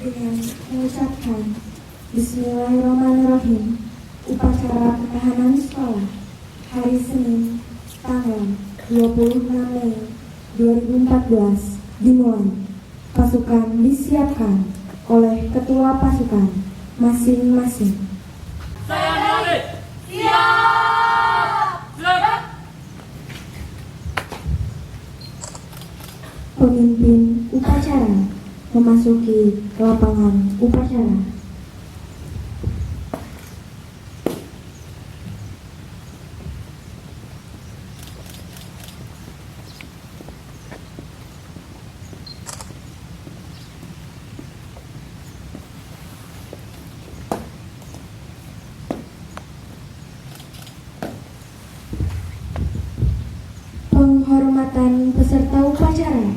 dengan mengucapkan Bismillahirrahmanirrahim. Upacara ketahanan sekolah hari Senin tanggal 26 Mei 2014 dimulai. Pasukan disiapkan oleh ketua pasukan masing-masing. Saya Nuri. Siap. Siap. Pemimpin upacara memasuki lapangan upacara. Penghormatan peserta upacara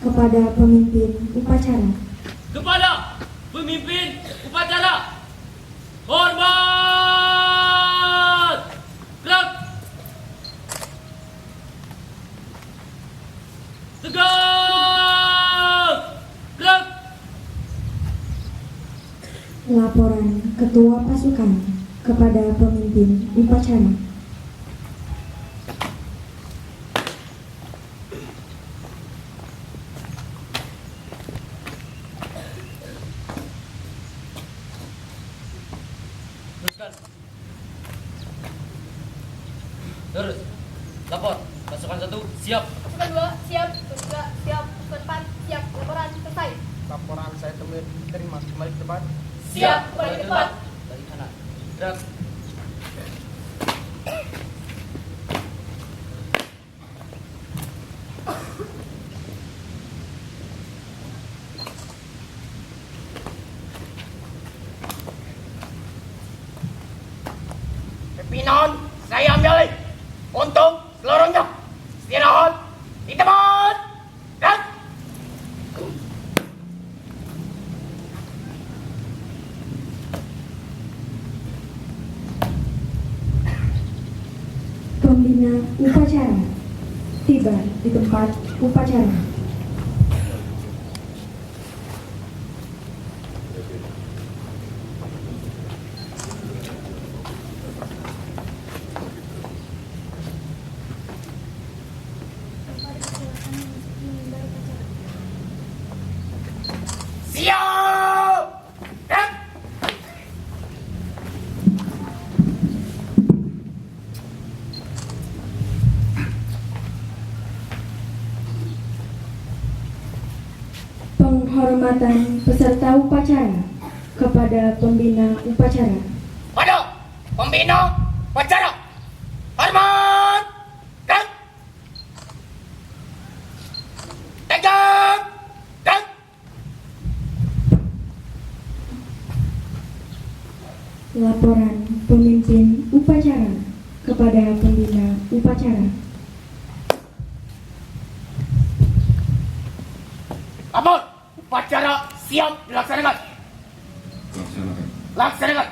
kepada pemimpin upacara. Kepada pemimpin upacara, hormat. Gerak. Tegak. Gerak. Laporan ketua pasukan kepada pemimpin upacara. Teruskan. Terus. Lapor. Pasukan 1 siap. Pasukan 2 siap, pasukan 2 siap, pasukan 4 siap. Laporan selesai. Laporan saya terima. Kembali ke depan. Siap, kembali ke depan. Balik kanan. Gerak. Pimpinan, saya ambil alih untuk seluruhnya. Istirahat di tempat. Gerak. Pembina upacara tiba di tempat upacara. Siap. Gerak. Penghormatan peserta upacara kepada pembina upacara. Pada pembina upacara, hormat. Gerak. Tegak. Gerak. Laporan pemimpin upacara kepada pembina upacara. Lapor. Upacara siap dilaksanakan. Laksanakan.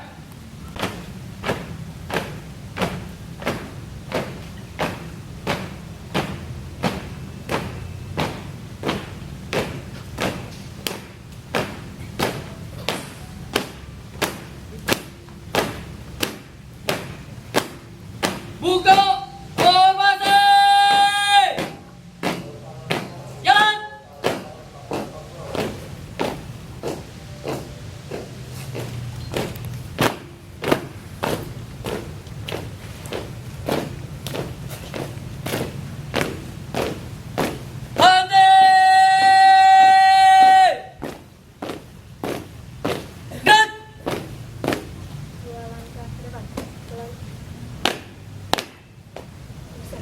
Buka formasi. Jalan. Dua langkah ke depan. Jalan. Bisa.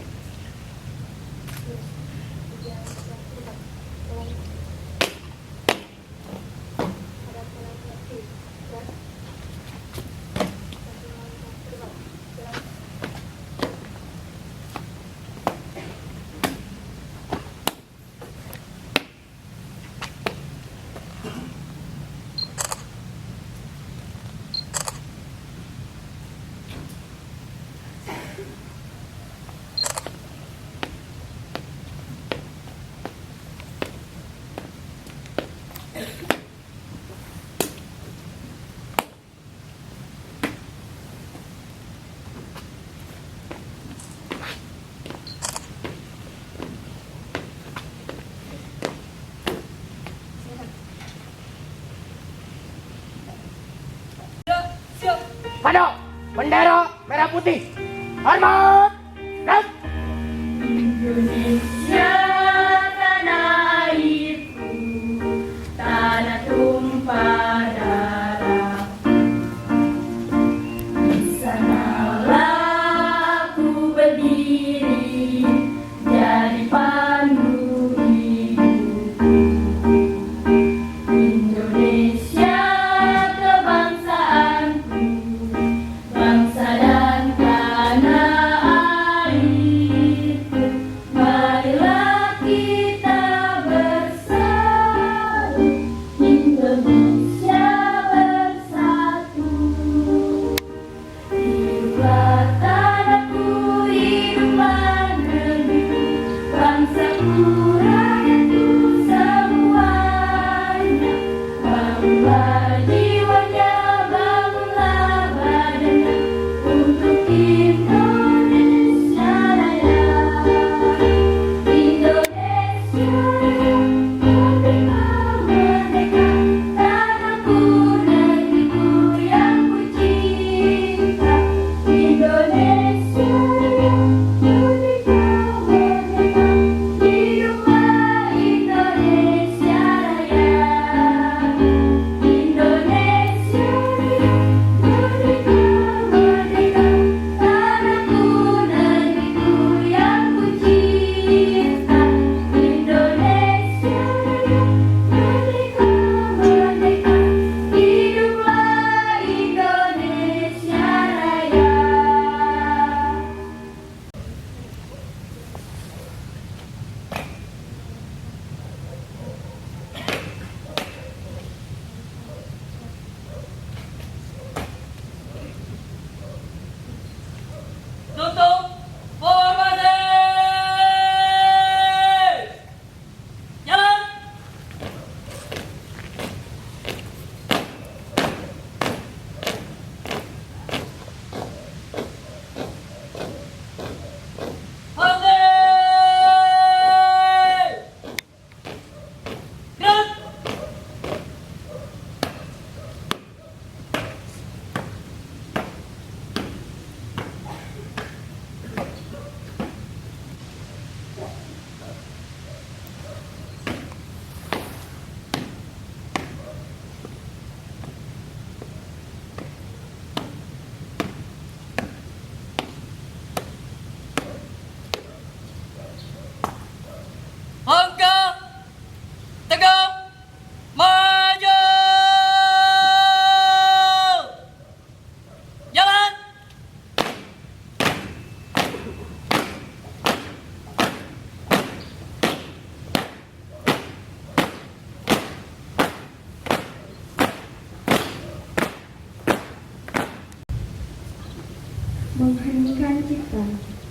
Terus. 3 langkah ke depan. Jalan. Hadap kanan ke kiri. Gerak. 1 langkah ke depan. Jalan. pada bendera merah putih. Hormat dan Indonesia tanah airku, tanah tumpah darah. Di sanalah aku berdiri, jadi pandu hidupku. Indonesia kebangsaanku, bangsa dan tanah airku. Marilah kita bersatu, Indonesia bersatu. Hiduplah tanahku, hiduplah negeriku, bangsaku, rakyatku semuanya. Bangunlah jiwanya, bangunlah badannya, untuk Indonesia Raya. Indonesia merdeka, merdeka, tanahku, negeriku yang ku cinta. Indonesia merdeka, merdeka, hiduplah Indonesia Raya. Indonesia merdeka, merdeka, tanahku, negeriku yang ku cinta. Indonesia merdeka, merdeka, hiduplah Indonesia Raya. Tutup formasi. Jalan. Hati. Gerak. Langkah tegak maju. Jalan. Mengheningkan cipta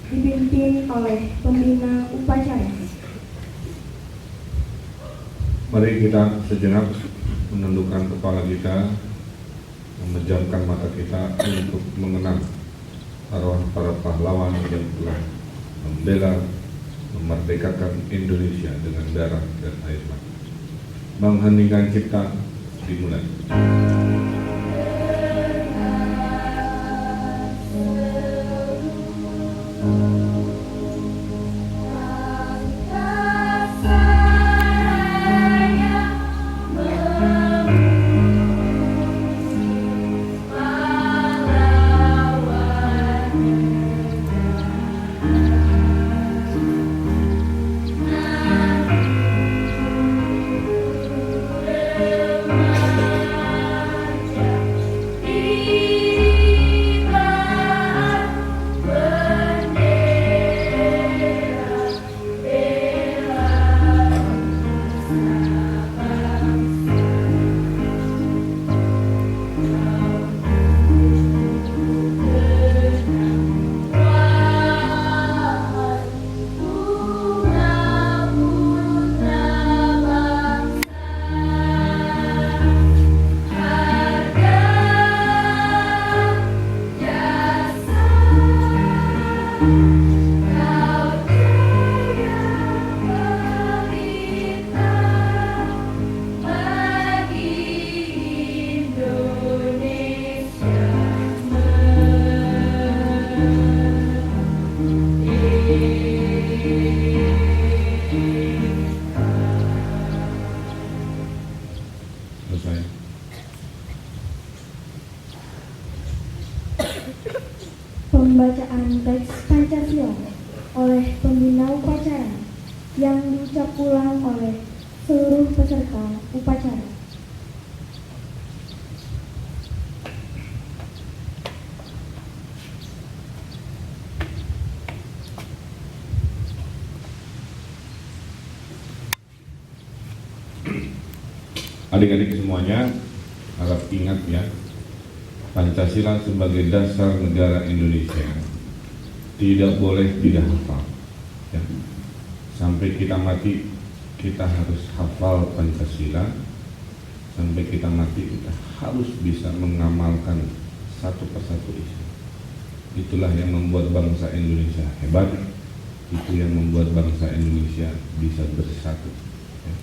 dipimpin oleh pembina upacara. Mari kita sejenak menundukkan kepala kita, memejamkan mata kita untuk mengenang arwah para pahlawan yang telah membela, memerdekakan Indonesia dengan darah dan air mata. Mengheningkan cipta dimulai. Selesai. Pembacaan teks Pancasila oleh pembina upacara yang diucap ulang oleh seluruh peserta upacara. Adik-adik semuanya harap ingat ya, Pancasila sebagai dasar negara Indonesia tidak boleh tidak hafal ya. Sampai kita mati kita harus hafal Pancasila. Sampai kita mati kita harus bisa mengamalkan satu persatu isi. Itulah yang membuat bangsa Indonesia hebat. Itu yang membuat bangsa Indonesia bisa bersatu ya.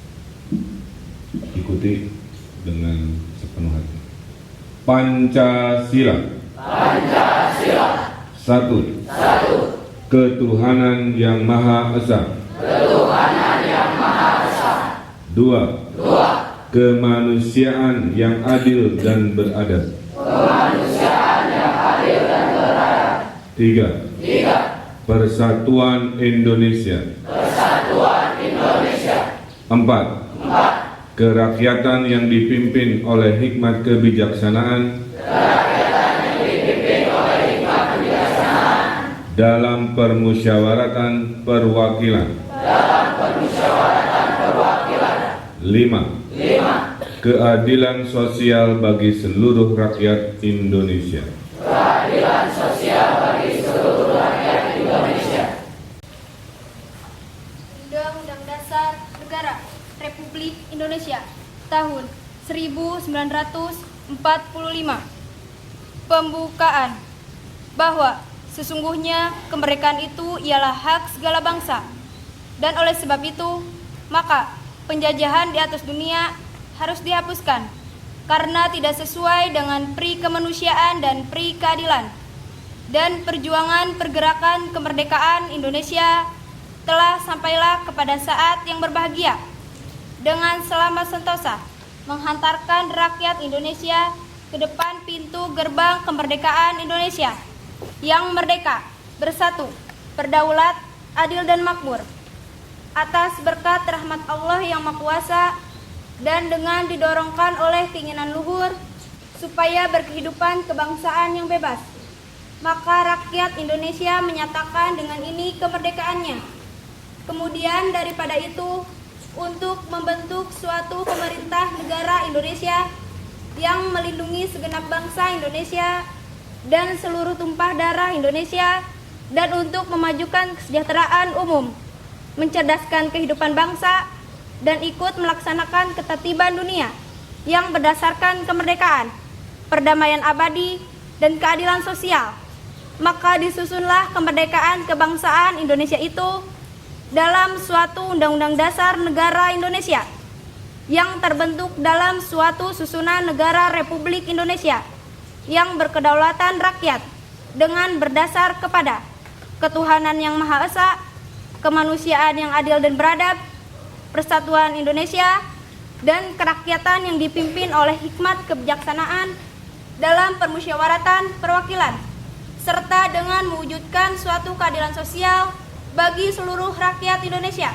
Ikuti dengan sepenuh hati. Pancasila. Pancasila. Satu. Ketuhanan yang Maha Esa. Ketuhanan yang Maha Esa. Dua. Kemanusiaan yang adil dan beradab. Kemanusiaan yang adil dan beradab. Tiga. Persatuan Indonesia. Persatuan Indonesia. Empat. Kerakyatan yang dipimpin oleh hikmat kebijaksanaan. Dalam permusyawaratan perwakilan. Lima. Keadilan sosial bagi seluruh rakyat Indonesia. Keadilan sosial bagi seluruh rakyat Indonesia. Undang-Undang Dasar Negara Republik Indonesia tahun 1945. Pembukaan bahwa sesungguhnya kemerdekaan itu ialah hak segala bangsa, dan oleh sebab itu maka penjajahan di atas dunia harus dihapuskan karena tidak sesuai dengan pri kemanusiaan dan pri keadilan. Dan perjuangan pergerakan kemerdekaan Indonesia telah sampailah kepada saat yang berbahagia dengan selamat sentosa menghantarkan rakyat Indonesia ke depan pintu gerbang kemerdekaan Indonesia yang merdeka, bersatu, berdaulat, adil dan makmur atas berkat rahmat Allah yang Maha Kuasa dan dengan didorongkan oleh keinginan luhur supaya berkehidupan kebangsaan yang bebas. Maka rakyat Indonesia menyatakan dengan ini kemerdekaannya. Kemudian daripada itu, untuk membentuk suatu pemerintah negara Indonesia yang melindungi segenap bangsa Indonesia dan seluruh tumpah darah Indonesia, dan untuk memajukan kesejahteraan umum, mencerdaskan kehidupan bangsa, dan ikut melaksanakan ketertiban dunia yang berdasarkan kemerdekaan, perdamaian abadi, dan keadilan sosial. Maka disusunlah kemerdekaan kebangsaan Indonesia itu dalam suatu Undang-Undang Dasar Negara Indonesia yang terbentuk dalam suatu susunan negara Republik Indonesia yang berkedaulatan rakyat dengan berdasar kepada ketuhanan yang Maha Esa, kemanusiaan yang adil dan beradab, persatuan Indonesia, dan kerakyatan yang dipimpin oleh hikmat kebijaksanaan dalam permusyawaratan perwakilan, serta dengan mewujudkan suatu keadilan sosial bagi seluruh rakyat Indonesia.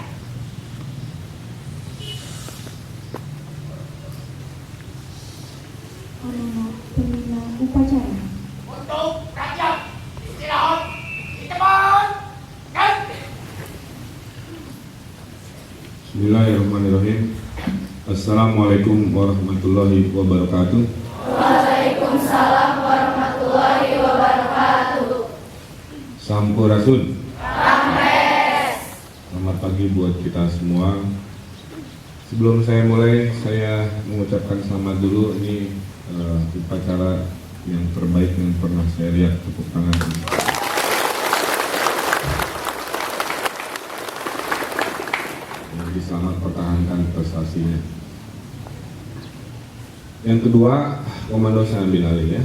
Amanat pembina upacara. Untuk rakyat istirahat di depan. Bismillahirrahmanirrahim. Assalamualaikum warahmatullahi wabarakatuh. Waalaikumsalam warahmatullahi wabarakatuh. Sampurasun. Selamat pagi buat kita semua. Sebelum saya mulai, saya mengucapkan selamat dulu. Ini upacara yang terbaik yang pernah saya lihat. Tepuk tangan. Jadi selamat pertahankan prestasinya. Yang kedua, komando saya ambil alih ya.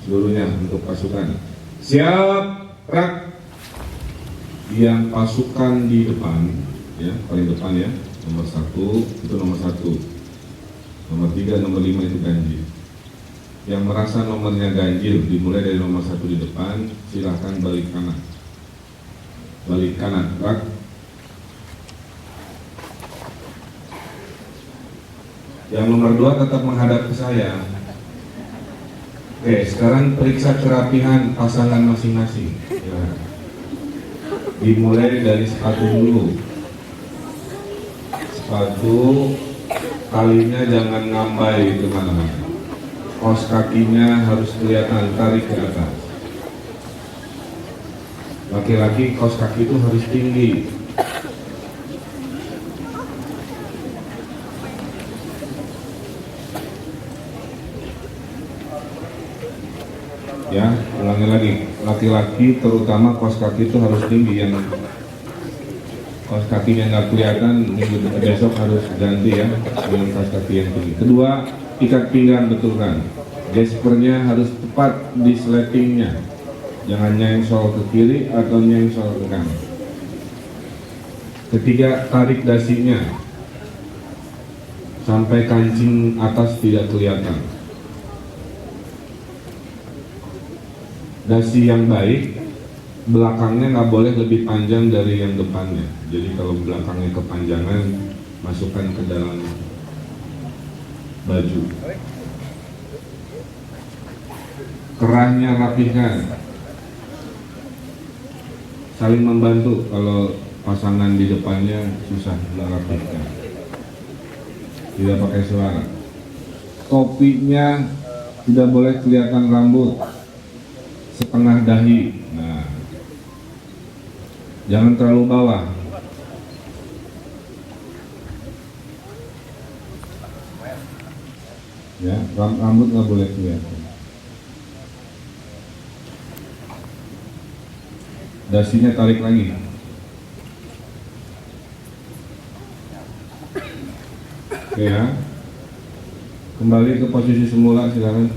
Seluruhnya untuk pasukan. Siap, rak. Yang pasukan di depan, ya paling depan ya, nomor 1 itu nomor 1, nomor 3 3, nomor 5 itu ganjil. Yang merasa nomornya ganjil dimulai dari nomor 1 di depan, silahkan balik kanan. Balik kanan, rak. Yang nomor 2 tetap menghadap ke saya. Oke, sekarang periksa kerapihan pasangan masing-masing. Ya. Dimulai dari sepatu dulu. Sepatu talinya jangan ngambai kemana-mana. Kaos kakinya harus kelihatan, tarik ke atas. Laki-laki kaos kaki itu harus tinggi. Ya, ulangi lagi. Laki-laki terutama kaos kaki itu harus tinggi. Yang kaos kakinya nggak kelihatan, minggu besok harus ganti ya dengan kaos kaki yang tinggi. Kedua, ikat pinggang betulkan. Gespernya harus tepat di sletingnya. Jangan nyengsol ke kiri atau nyengsol ke kanan. Ketiga, tarik dasinya sampai kancing atas tidak kelihatan. Dasi yang baik, belakangnya nggak boleh lebih panjang dari yang depannya. Jadi kalau belakangnya kepanjangan, masukkan ke dalam baju. Kerahnya rapihkan. Saling membantu kalau pasangan di depannya susah merapihkan. Tidak pakai suara. Topinya tidak boleh kelihatan rambut. Setengah dahi. Nah, jangan terlalu bawah. Ya, rambut nggak boleh kelihatan. Dasinya tarik lagi. Oke ya. Kembali ke posisi semula, silakan.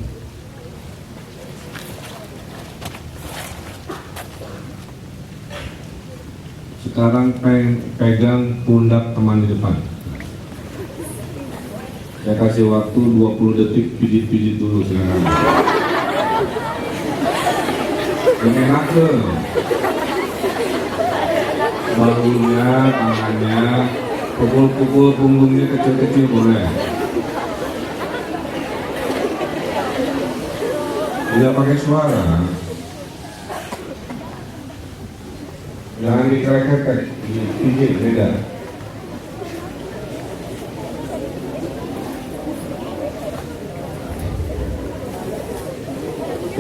Sekarang pegang pundak teman di depan. Saya kasih waktu 20 detik, pijit-pijit dulu silakan. Yang enak tuh. Bahunya, tangannya, pukul-pukul punggungnya kecil-kecil boleh. Tidak pakai suara. Jangan dikerek-kerek, pijit beda.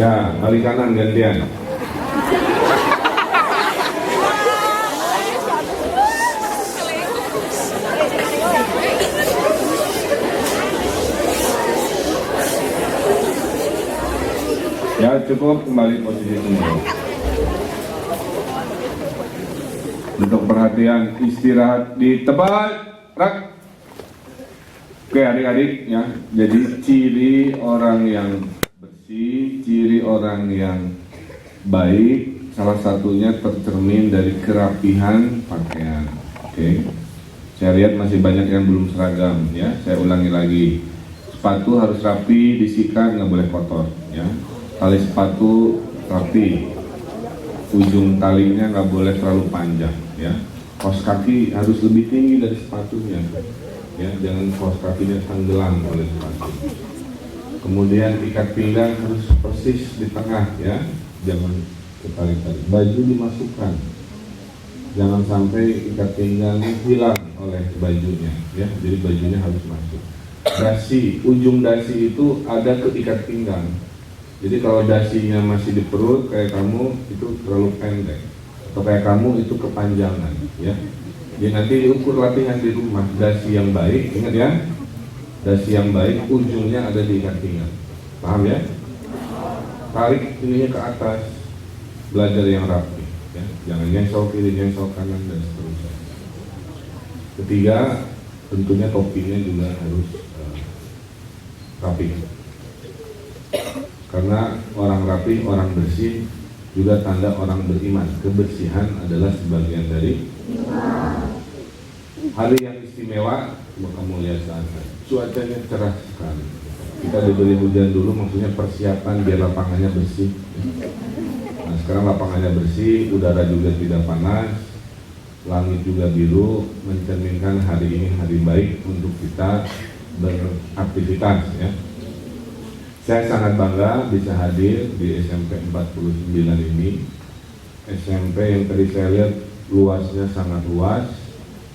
Ya, balik kanan gantian. Ya, cukup, kembali posisi semula. Untuk perhatian, istirahat di tempat. Rak. Oke adik-adik ya, jadi ciri orang yang bersih, ciri orang yang baik, salah satunya tercermin dari kerapihan pakaian. Oke, saya lihat masih banyak yang belum seragam ya, saya ulangi lagi. Sepatu harus rapi, disikat, nggak boleh kotor ya. Tali sepatu rapi, ujung talinya nggak boleh terlalu panjang ya. Kaos kaki harus lebih tinggi dari sepatunya ya, jangan kaos kakinya tenggelam oleh sepatu. Kemudian ikat pinggang harus persis di tengah ya, jangan ketarik-tarik. Baju dimasukkan, jangan sampai ikat pinggangnya hilang oleh bajunya ya, jadi bajunya harus masuk. Dasi, ujung dasi itu ada ke ikat pinggang. Jadi kalau dasinya masih di perut kayak kamu itu terlalu pendek, atau kayak kamu itu kepanjangan ya. Jadi nanti diukur latihan di rumah. Dasi yang baik, ingat ya, dasi yang baik ujungnya ada di ikat pinggang. Paham ya? Tarik ininya ke atas, belajar yang rapi ya. Jangan nyengsol kiri, nyengsol kanan dan seterusnya. Ketiga, tentunya topinya juga harus rapi. Karena orang rapi, orang bersih juga tanda orang beriman. Kebersihan adalah sebagian dari iman. hari yang istimewa. Kamu lihat sana, cuacanya cerah sekali. Kita diberi hujan dulu, maksudnya persiapan biar lapangannya bersih. Nah, sekarang lapangannya bersih, udara juga tidak panas, langit juga biru, mencerminkan hari ini hari baik untuk kita beraktivitas ya. Saya sangat bangga bisa hadir di SMP 49 ini. SMP yang tadi saya lihat luasnya sangat luas,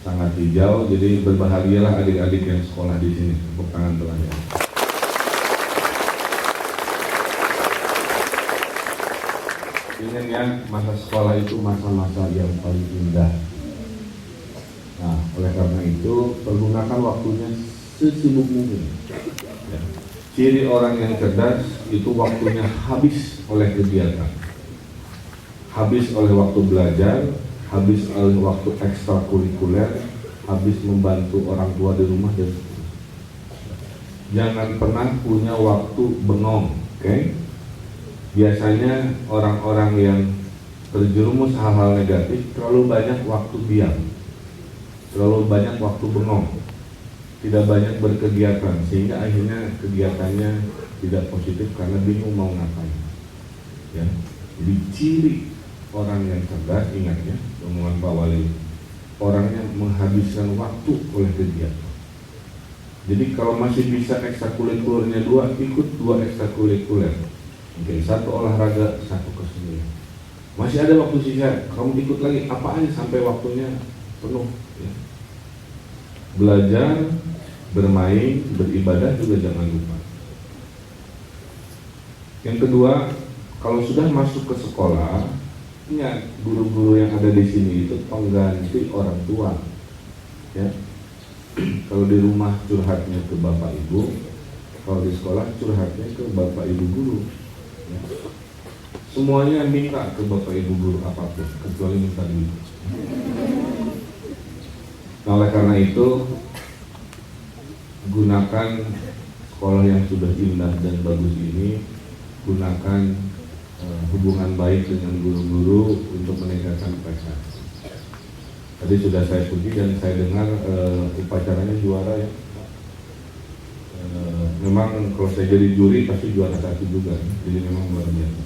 sangat hijau, jadi berbahagialah adik-adik yang sekolah di sini. Tepuk tangan telah. Ingat ya, masa sekolah itu masa-masa yang paling indah. Nah, oleh karena itu pergunakan waktunya sesibuk mungkin. Ya. Ciri orang yang cerdas itu waktunya habis oleh kegiatan, habis oleh waktu belajar, habis oleh waktu ekstrakurikuler, habis membantu orang tua di rumah dan seterusnya. Jangan pernah punya waktu bengong, oke? Biasanya orang-orang yang terjerumus hal-hal negatif terlalu banyak waktu diam, terlalu banyak waktu bengong, tidak banyak berkegiatan, sehingga akhirnya kegiatannya tidak positif karena bingung mau ngapain. Ya, jadi ciri orang yang cerdas, ingat ya, omongan Pak Wali, orangnya menghabiskan waktu oleh kegiatan. Jadi kalau masih bisa ekstrakurikulernya 2, ikut 2 ekstrakurikuler. Oke, 1 olahraga, 1 kesenian. Masih ada waktu sisa, kamu ikut lagi apa aja sampai waktunya penuh. Ya. Belajar, bermain, beribadah juga jangan lupa. Yang kedua, kalau sudah masuk ke sekolah, ingat guru-guru yang ada di sini itu pengganti orang tua. Ya. Kalau di rumah curhatnya ke bapak ibu, kalau di sekolah curhatnya ke bapak ibu guru. Ya. Semuanya minta ke bapak ibu guru apapun kecuali minta duit. Nah, oleh karena itu gunakan sekolah yang sudah indah dan bagus ini, gunakan hubungan baik dengan guru-guru untuk meningkatkan prestasi. Tadi sudah saya puji dan saya dengar upacaranya juara ya. Memang kalau saya jadi juri pasti juara 1 juga, jadi memang luar biasa.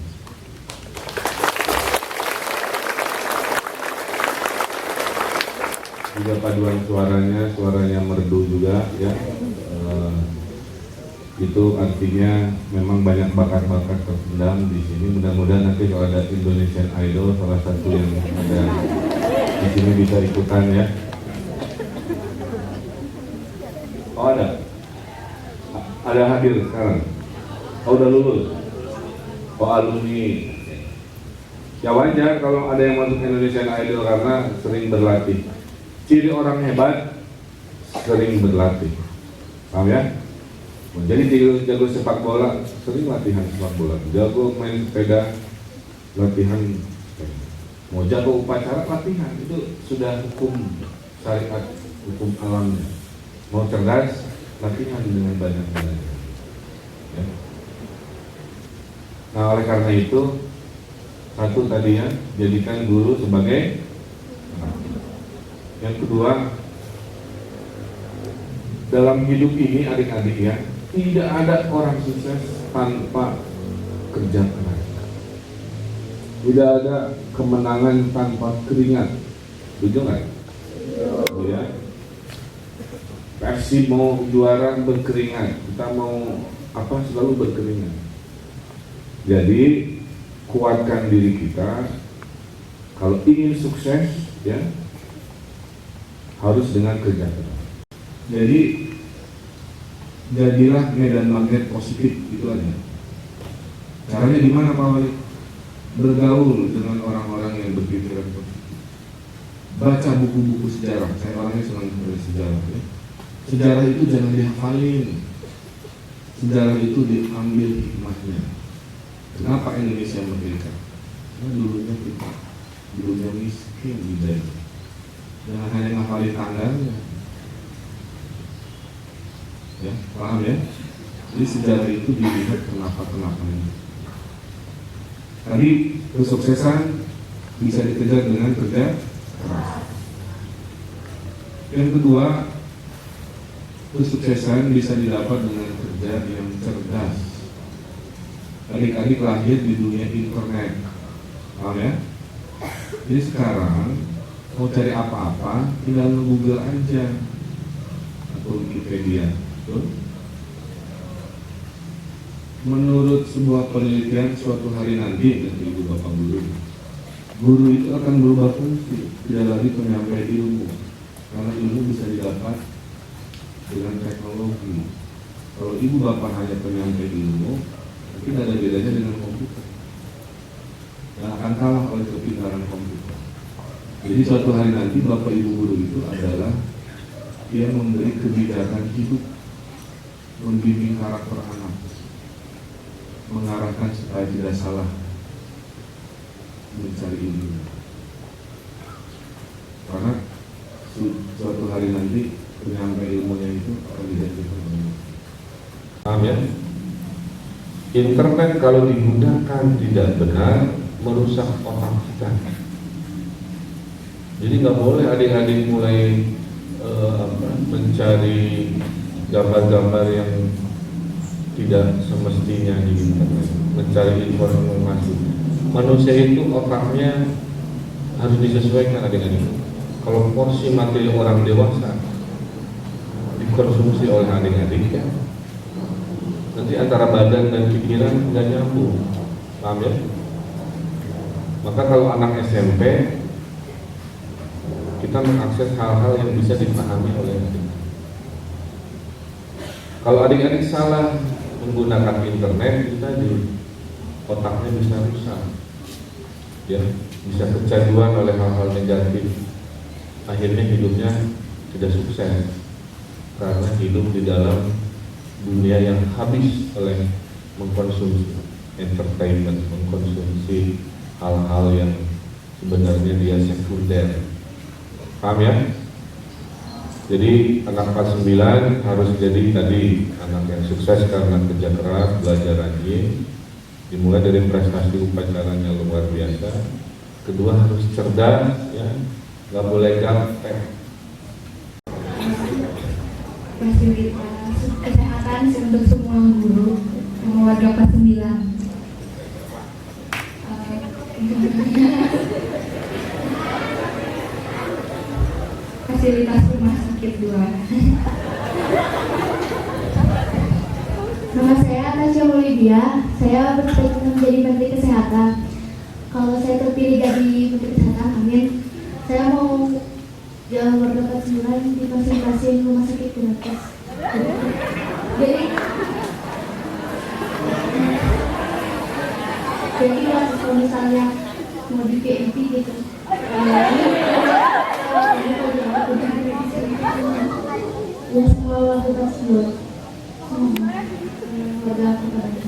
Juga paduan suaranya merdu juga ya. Itu artinya memang banyak bakat-bakat terpendam di sini. Mudah-mudahan nanti kalau ada Indonesian Idol salah satu yang ada di sini bisa ikutan ya. Oh ada hadir sekarang. Oh udah lulus. Oh alumni. Ya wajar kalau ada yang masuk Indonesian Idol karena sering berlatih. Ciri orang hebat sering berlatih. Paham ya? Jadi jago sepak bola, sering latihan sepak bola. Jago main sepeda, latihan sepeda. Mau jago upacara, latihan. Itu sudah hukum syariat, hukum alamnya. Mau cerdas, latihan dengan banyak belajar. Ya. Nah, oleh karena itu, satu tadi ya, jadikan guru sebagai. Yang kedua, dalam hidup ini adik-adik ya, tidak ada orang sukses tanpa kerja keras. Tidak ada kemenangan tanpa keringat. Setuju nggak? Ya. Persib mau juara berkeringat, kita mau apa selalu berkeringat. Jadi kuatkan diri kita. Kalau ingin sukses, ya harus dengan kerja keras. Jadi jadilah medan magnet positif, itu aja. Caranya di mana Pak Wali? Bergaul dengan orang-orang yang berpikiran positif. Baca buku-buku sejarah. Saya orangnya senang menulis sejarah. Ya. Sejarah itu jangan dihafalin. Sejarah itu diambil hikmahnya. Kenapa Indonesia merdeka? Karena dulunya miskin gitu. Jangan hanya ngafalin tanggalnya. Ya, paham ya? Jadi sejarah itu dilihat kenapa-kenapanya. Tadi kesuksesan bisa dikejar dengan kerja keras. Yang kedua, kesuksesan bisa didapat dengan kerja yang cerdas. Adik-adik lahir di dunia internet, paham ya? Jadi sekarang mau cari apa-apa tinggal Google aja atau Wikipedia, betul? Menurut sebuah penelitian, suatu hari nanti dari ibu bapak guru itu akan berubah fungsi, tidak lagi penyampai ilmu, karena ilmu bisa didapat dengan teknologi. Kalau ibu bapak hanya penyampai ilmu, nanti tidak ada bedanya dengan komputer, yang akan kalah oleh kepintaran komputer. Jadi suatu hari nanti bapak ibu guru itu adalah dia memberi kebijakan hidup, membimbing karakter anak, mengarahkan supaya tidak salah mencari ilmu. Karena suatu hari nanti penyampai ilmunya itu akan dijanjikan oleh Allah. Paham ya? Internet kalau digunakan tidak benar merusak otak kita. Jadi nggak boleh adik-adik mulai mencari gambar-gambar yang tidak semestinya di internet, mencari informasi. Manusia itu otaknya harus disesuaikan adik-adik. Kalau porsi materi orang dewasa dikonsumsi oleh adik-adik, nanti antara badan dan pikiran nggak nyambung, paham ya? Maka kalau anak SMP, kita mengakses hal-hal yang bisa dipahami oleh adik. Kalau adik-adik salah menggunakan internet, kita di otaknya bisa rusak, ya, bisa kecanduan oleh hal-hal negatif. Akhirnya hidupnya tidak sukses karena hidup di dalam dunia yang habis oleh mengkonsumsi entertainment, mengkonsumsi hal-hal yang sebenarnya dia sekunder. Paham ya? Jadi anak kelas 9 harus jadi tadi anak yang sukses karena kerja keras, belajar rajin, dimulai dari prestasi upacaranya luar biasa. Kedua harus cerdas, ya, nggak boleh gaptek. Fasilitas kesehatan untuk semua guru, semua warga kelas 9. Fasilitas rumah sakit 2. Nama saya Tasya Mulydia. Saya bercita-cita menjadi Menteri Kesehatan. Kalau saya terpilih jadi Menteri Kesehatan, amin. Saya mau jalan berdekat 9 difasilitasi rumah sakit gratis. Jadi kalau misalnya mau di VIP gitu, ya semua warga tersebut, warga kepada.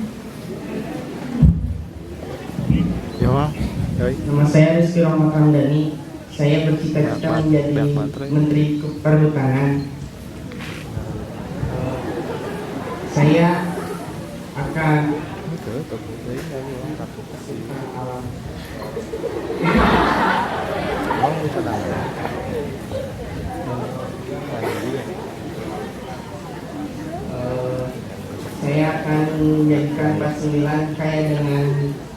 Nama saya Rizky Rahmat Hamdani. Saya bercita-cita menjadi Menteri Perhutanan. Saya akan saya akan menjadikan kelas 9 kaya dengan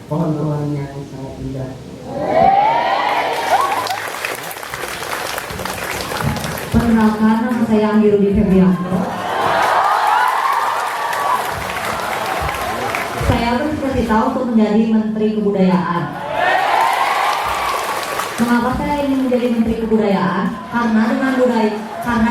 pohon-pohon yang sangat indah. Perkenalkan, nama saya Anggi Rudi Febrianto. Saya bercita-cita untuk menjadi Menteri Kebudayaan. Mengapa saya ingin menjadi Menteri Kebudayaan? Karena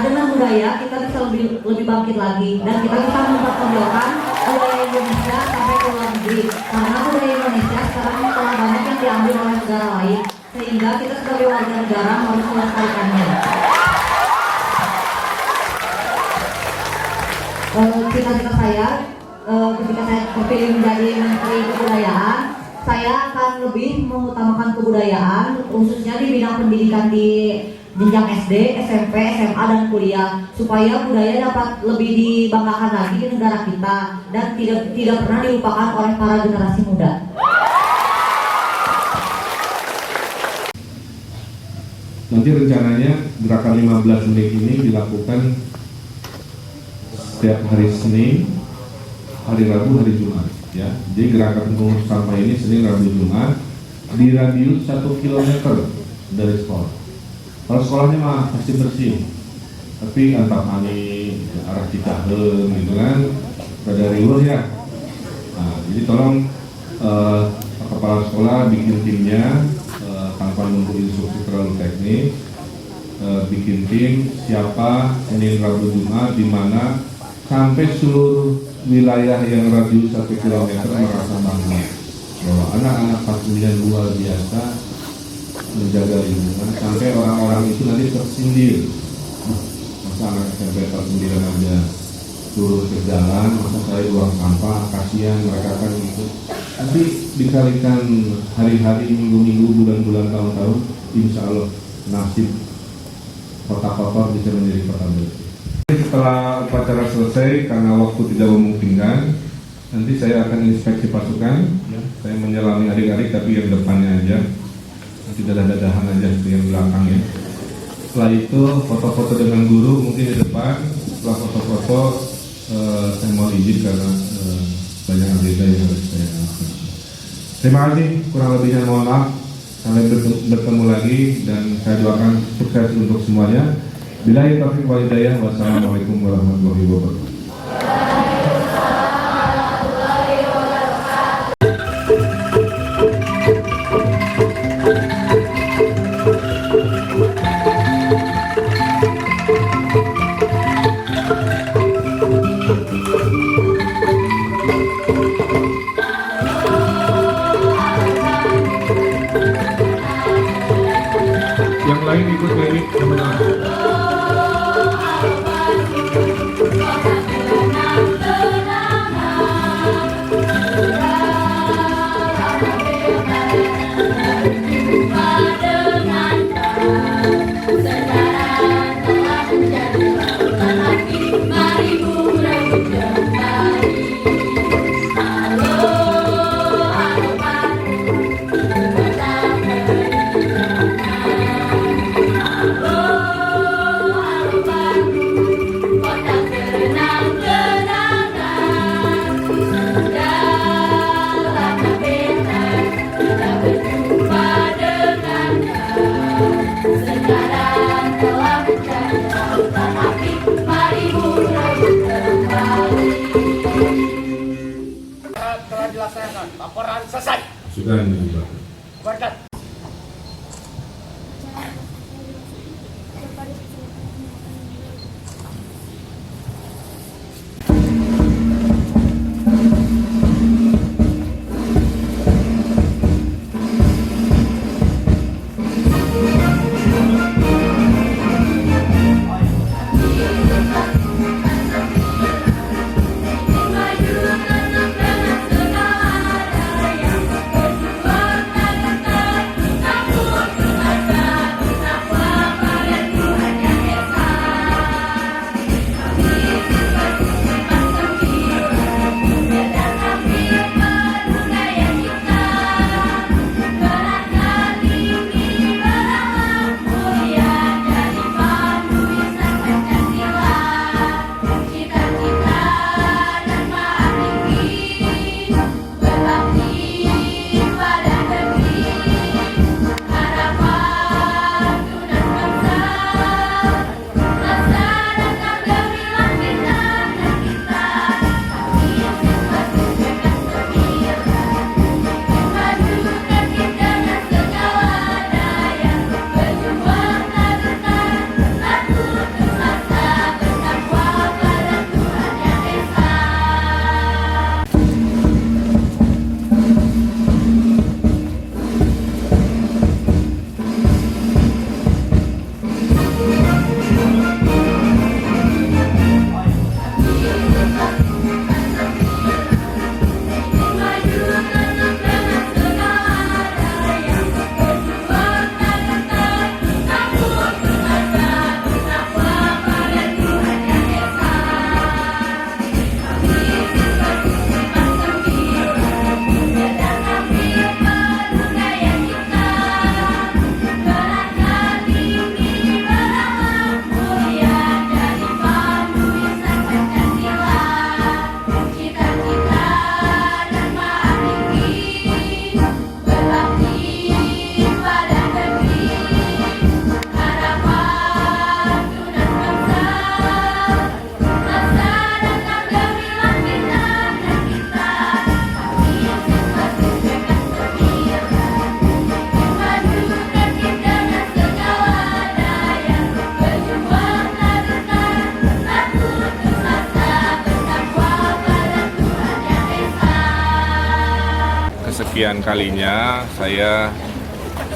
dengan budaya kita bisa lebih bangkit lagi dan kita bisa mempertonjolkan budaya Indonesia sampai ke luar negeri. Karena budaya Indonesia sekarang telah banyak yang diambil oleh negara lain, sehingga kita sebagai warga negara harus melestarikannya. Cita-cita saya ketika saya terpilih menjadi Menteri Kebudayaan, saya akan lebih mengutamakan kebudayaan, khususnya di bidang pendidikan di jenjang SD, SMP, SMA, dan kuliah, supaya budaya dapat lebih dibanggakan lagi di negara kita dan tidak pernah dilupakan oleh para generasi muda. Nanti rencananya gerakan 15 menit ini dilakukan setiap hari Senin, hari Rabu, hari Jumat. Ya, jadi gerakan pungut sampah ini Senin, Rabu, Jumat di radius 1 km dari sekolah. Kalau sekolahnya mah pasti bersih, tapi antar ani arah Cicahem gitu kan, pada riweuh ya. Nah, jadi tolong kepala sekolah bikin timnya tanpa nunggu instruksi terlalu teknis, bikin tim siapa Senin, Rabu, Jumat di mana sampai seluruh wilayah yang radius 1 km merasa bangga bahwa anak-anak Pasundan luar biasa menjaga lingkungan, sampai orang-orang itu nanti tersindir. Masa anak SMP Pasundan aja turun ke jalan, masa saya buang sampah, kasihan mereka kan gitu. Nanti dikalikan hari-hari, minggu-minggu, bulan-bulan, tahun-tahun, insya Allah nasib kota kotor bisa menjadi kota bersih. Setelah upacara selesai, karena waktu tidak memungkinkan, nanti saya akan inspeksi pasukan. Ya. Saya menyelami adik-adik, tapi yang depannya aja, nanti dadah-dadahan aja seperti yang belakang ya. Setelah itu foto-foto dengan guru mungkin di depan. Setelah foto-foto saya mau izin karena banyak agenda yang harus saya lakukan. Terima kasih, kurang lebihnya mohon maaf. Sampai bertemu lagi dan saya doakan sukses untuk semuanya. Billahi taufiq wal hidayah. Wassalamualaikum warahmatullahi wabarakatuh. Yang lain ikut nyanyi teman-teman. Telah dilaksanakan. Laporan selesai. Sudah nih, Pak. Bubarkan. Maju tanam dengan segala daya, berjuang tangan kesekian kalinya saya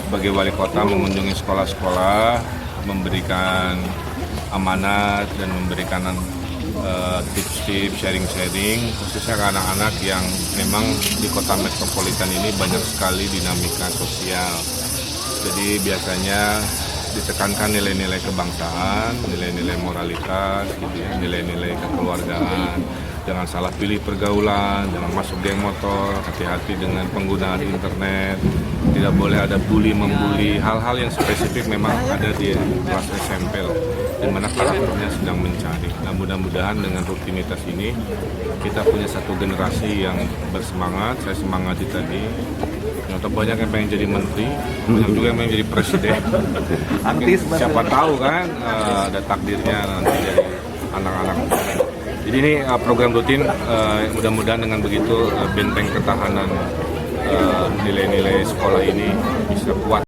sebagai wali kota mengunjungi sekolah-sekolah, memberikan amanat dan memberikan tips-tips, sharing-sharing, khususnya ke anak-anak yang memang di kota metropolitan ini banyak sekali dinamika sosial. Jadi biasanya ditekankan nilai-nilai kebangsaan, nilai-nilai moralitas, gitu ya, nilai-nilai kekeluargaan. Jangan salah pilih pergaulan, jangan masuk geng motor, hati-hati dengan penggunaan internet, tidak boleh ada bully-membuli, hal-hal yang spesifik memang ada di kelas SMP di mana karakternya sedang mencari. Nah, mudah-mudahan dengan rutinitas ini kita punya satu generasi yang bersemangat. Saya semangati tadi. Ternyata banyak yang pengen jadi menteri, banyak juga yang pengen jadi presiden. Siapa tahu kan ada takdirnya nanti jadi anak-anak. Jadi ini program rutin, mudah-mudahan dengan begitu benteng ketahanan nilai-nilai sekolah ini bisa kuat.